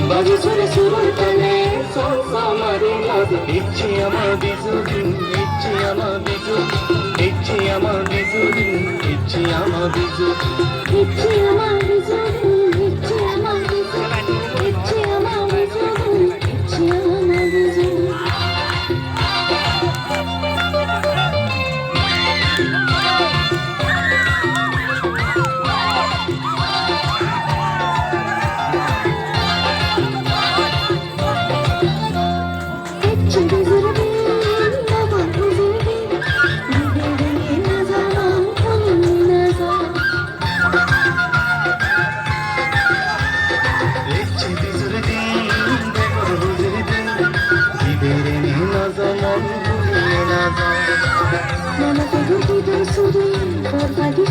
বাজে সুরে সুর তালে সংসারে লাগে ইচ্ছে আমার বিজুলি ইচ্ছে আমার বিজুলি ইচ্ছে আমার বিজুলি ইচ্ছে আমার বিজুলি ইচ্ছে আমার বিজুলি ইচ্ছে আমার বিজুলি ইচ্ছে আমার বিজুলি ইচ্ছে আমার বিজুলি Nama keduki dan suri berbagi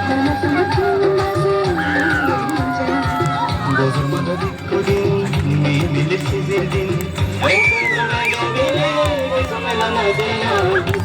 nama teman masing Bozor mada dikko din milir sizir din Ay sana gel gel sana lana